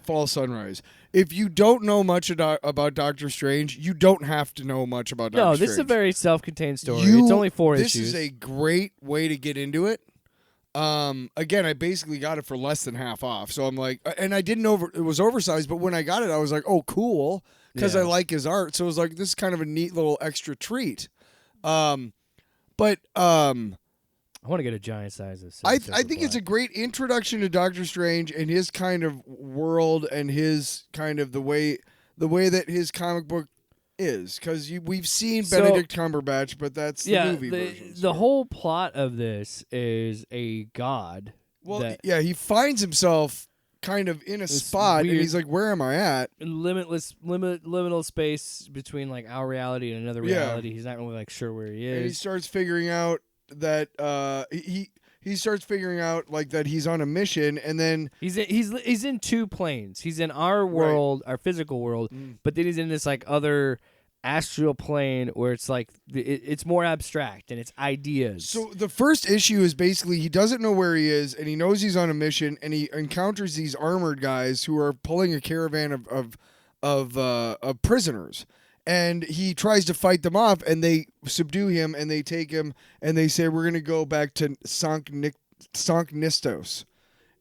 Fall Sunrise. If you don't know much about Doctor Strange, you don't have to know much about Doctor Strange. No, this is a very self-contained story. It's only 4 issues. This is a great way to get into it. Again, I basically got it for less than half off. So I'm like, and I didn't know it was oversized, but when I got it, I was like, oh, cool. because Yeah. I like his art. So it was like, this is kind of a neat little extra treat. But I want to get a giant size of. I think it's a great introduction to Doctor Strange and his kind of world and his kind of the way that his comic book is, because we've seen So- Benedict Cumberbatch, but that's the movie version. The whole plot of this is a god. Well, that yeah, he finds himself kind of in a spot, and weird- he's like, "Where am I at?" liminal space between like our reality and another Yeah. reality. He's not really like sure where he And he is. starts figuring out that he starts figuring out like that he's on a mission, and then He's in two planes. He's in our world, our physical world, but then he's in this like other astral plane where it's like it's more abstract and it's ideas. so the first issue is basically he doesn't know where he is, and he knows he's on a mission, and he encounters these armored guys who are pulling a caravan of prisoners. And he tries to fight them off, and they subdue him, and they take him, and they say, "We're going to go back to Sankt Nistos."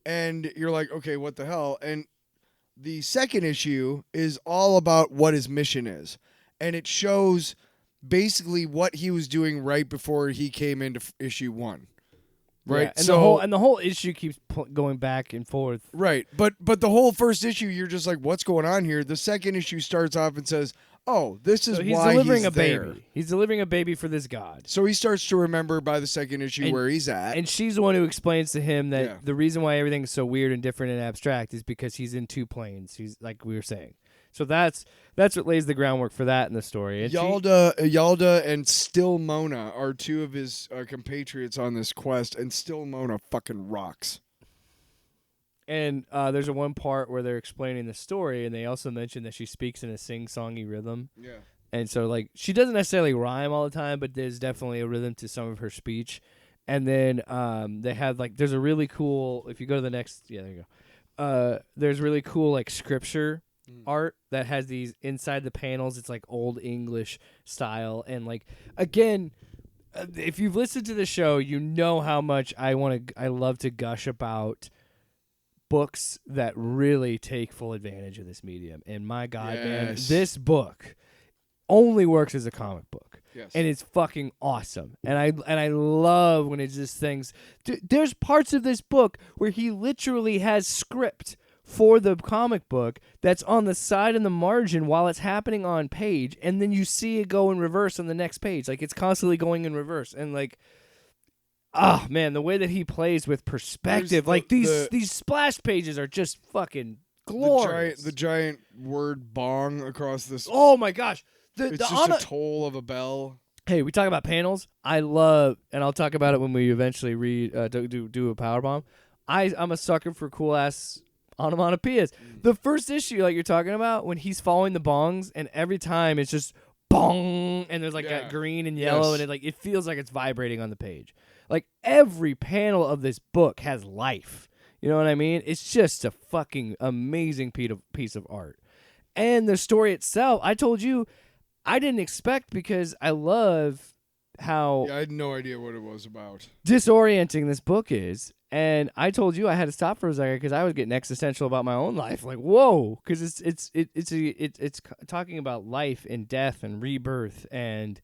And you're like, okay, what the hell? And the second issue is all about what his mission is. And it shows basically what he was doing right before he came into issue 1. Right? Yeah, and the whole issue keeps going back and forth. Right. But the whole first issue, you're just like, what's going on here? The second issue starts off and says, oh, this is So he's why delivering he's a there. baby. He's delivering a baby for this god. So he starts to remember by the second issue And- where he's at. And she's the one who explains to him that Yeah. the reason why everything's so weird and different and abstract is because he's in two planes. He's like we were saying. So that's what lays the groundwork for that in the story. And Yalda and Still Mona are two of his compatriots on this quest, and Still Mona fucking rocks. And there's a one part where they're explaining the story, and they also mention that she speaks in a sing-songy rhythm. Yeah. And so, like, she doesn't necessarily rhyme all the time, but there's definitely a rhythm to some of her speech. And then they have, like, there's a really cool, if you go to the next, yeah, there you go. There's really cool, like, scripture art that has these inside the panels. It's, like, old English style. And, like, again, if you've listened to the show, you know how much I love to gush about books that really take full advantage of this medium. And my God, man, Yes. this book only works as a comic book. Yes. And it's fucking awesome. And I love when it's just things. There's parts of this book where he literally has script for the comic book that's on the side and the margin while it's happening on page, and then you see it go in reverse on the next page. Like, it's constantly going in reverse. And like, oh man, the way that he plays with perspective, like these splash pages are just fucking glorious. The giant word bong across this. Oh my gosh. It's just a toll of a bell. Hey, we talk about panels. I love, and I'll talk about it when we eventually do a power bomb. I'm a sucker for cool ass onomatopoeias. The first issue, like you're talking about, when he's following the bongs, and every time it's just bong, and there's like that green and yellow, and it feels like it's vibrating on the page. Like every panel of this book has life. You know what I mean? It's just a fucking amazing piece of art. And the story itself, I told you, I didn't expect, because I love how I had no idea what it was about. disorienting this book is. And I told you I had to stop for a second because I was getting existential about my own life. Like, whoa, because it's talking about life and death and rebirth and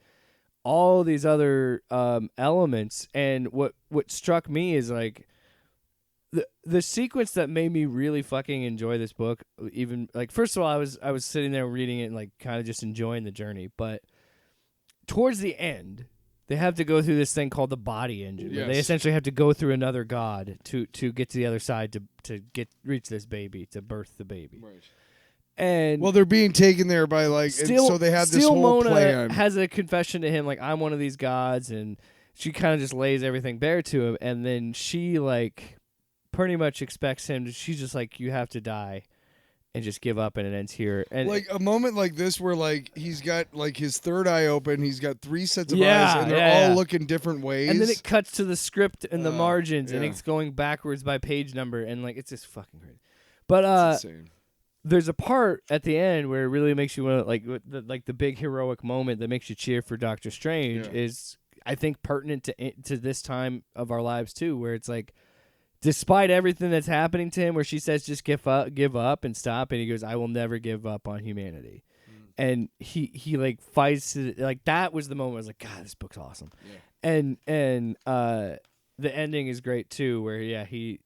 all these other elements. And what struck me is like the sequence that made me really fucking enjoy this book. Even like, first of all, I was sitting there reading it and like kind of just enjoying the journey. But towards the end, they have to go through this thing called the body engine. Where they Yes. essentially have to go through another god to get to the other side to reach this baby, to birth the baby. Right. And Well, they're being taken there by like, and so they have this Still whole Mona plan. has a confession to him, like, I'm one of these gods, and she kind of just lays everything bare to him, and then she like pretty much expects him to, she's just like, you have to die and just give up, and it ends here. And Like a moment like this where like he's got like his third eye open, he's got 3 sets of Yeah, eyes, and they're yeah, all yeah. looking different ways. and then it cuts to the script and the margins, and yeah. it's going backwards by page number, and like it's just fucking crazy. But It's insane. there's a part at the end where it really makes you want to like the big heroic moment that makes you cheer for Doctor Strange Yeah. is, I think, pertinent to this time of our lives too, where it's like, despite everything that's happening to him, where she says just give up and stop, and he goes, I will never give up on humanity. and he like fights it, like that was the moment I was like, God, this book's awesome. Yeah. And the ending is great too, where he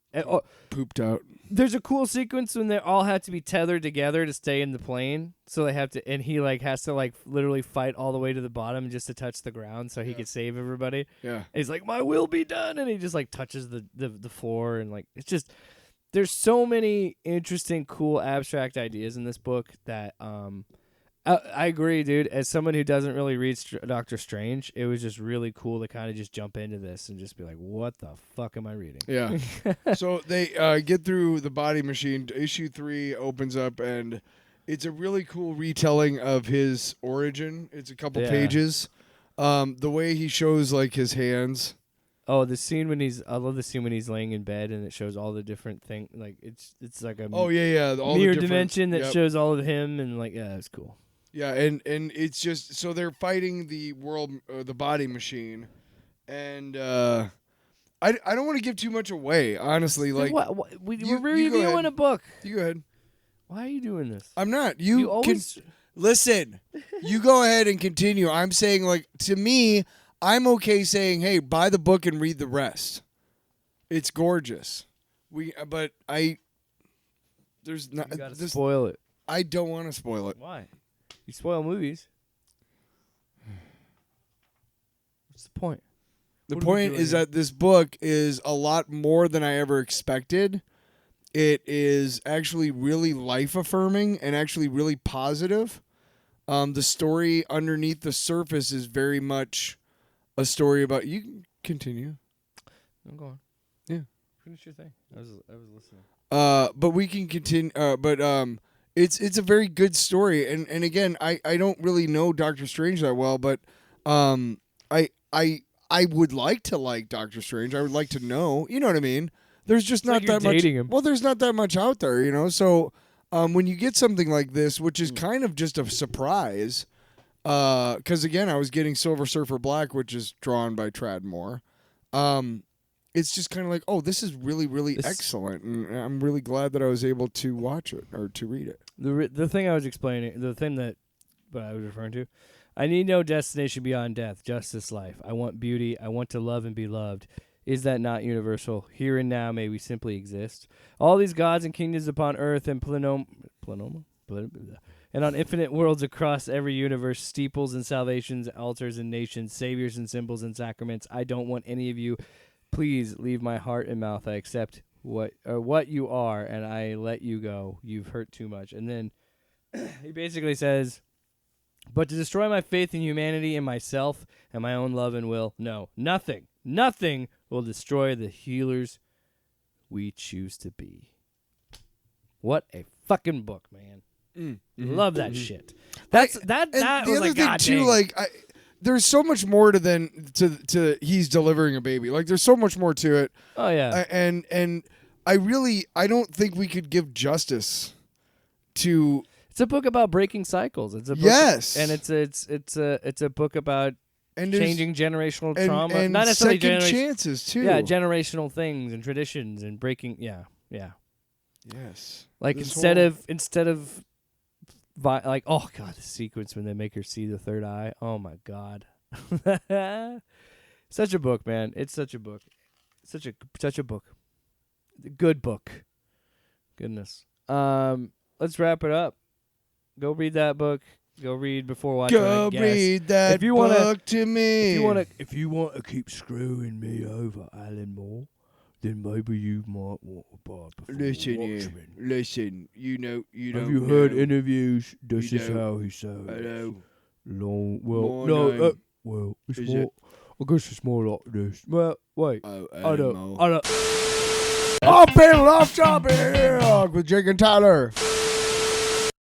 Pooped out. there's a cool sequence when they all have to be tethered together to stay in the plane. So they have to, and he like has to like literally fight all the way to the bottom just to touch the ground so he could save everybody. Yeah. And he's like, my will be done, and he just like touches the floor, and like it's just there's so many interesting, cool, abstract ideas in this book that I agree, dude. As someone who doesn't really read Doctor Strange, it was just really cool to kind of just jump into this and just be like, what the fuck am I reading? Yeah. So they get through the body machine. Issue 3 opens up, and it's a really cool retelling of his origin. It's a couple pages. The way he shows like his hands. Oh, the scene when I love the scene when he's laying in bed and it shows all the different things. Like it's like a all mirror the dimension that yep. shows all of him, and like it's cool. Yeah, and it's just so they're fighting the the body machine, and I don't want to give too much away, honestly. Like we're reviewing a book. You go ahead. Why are you doing this? I'm not. You always listen. You go ahead and continue. I'm saying, like, to me, I'm okay saying, hey, buy the book and read the rest. It's gorgeous. There's not. You gotta spoil it. I don't want to spoil it. Why? You spoil movies. What's the point? The point is that this book is a lot more than I ever expected. It is actually really life-affirming and actually really positive. The story underneath the surface is very much a story about... You can continue. I'm going. Yeah. Finish your thing. I was listening. But we can continue... It's a very good story. And again, I don't really know Doctor Strange that well, but I would like to like Doctor Strange. I would like to know. You know what I mean? There's just not that much. Him. Well, there's not that much out there, you know. So when you get something like this, which is kind of just a surprise, because again, I was getting Silver Surfer Black, which is drawn by Trad Moore. It's just kind of like, oh, this is really, really excellent, and I'm really glad that I was able to watch it or to read it. The thing I was explaining, the thing that I was referring to, I need no destination beyond death, just this life. I want beauty. I want to love and be loved. Is that not universal? Here and now may we simply exist. All these gods and kingdoms upon earth and plenoma, and on infinite worlds across every universe, steeples and salvations, altars and nations, saviors and symbols and sacraments. I don't want any of you. Please leave my heart and mouth. I accept what you are, and I let you go. You've hurt too much. And then he basically says, but to destroy my faith in humanity and myself and my own love and will, no, nothing will destroy the healers we choose to be. What a fucking book, man. Love that shit. That was the other like, thing God too, dang. like there's so much more to he's delivering a baby. Like there's so much more to it. Oh yeah. And I don't think we could give justice to. It's a book about breaking cycles. It's a book, yes, and it's a book about and changing generational trauma, and not necessarily second chances too. Yeah, generational things and traditions and breaking. Yeah. Yes. Like This instead of like, oh god, the sequence when they make her see the third eye. Oh my god. Such a book, man. It's such a book. Such a book. Good book. Goodness. Let's wrap it up. Go read that book. Go read before watching. Go read that book to me. If you want to keep screwing me over, Alan Moore, then maybe you might want to buy before Watchmen. Listen. You don't. Have you heard interviews? This is how he says. Hello. It's more. I guess it's more like this. Well, wait. I don't. I'll pay it off job here with Jake and Tyler.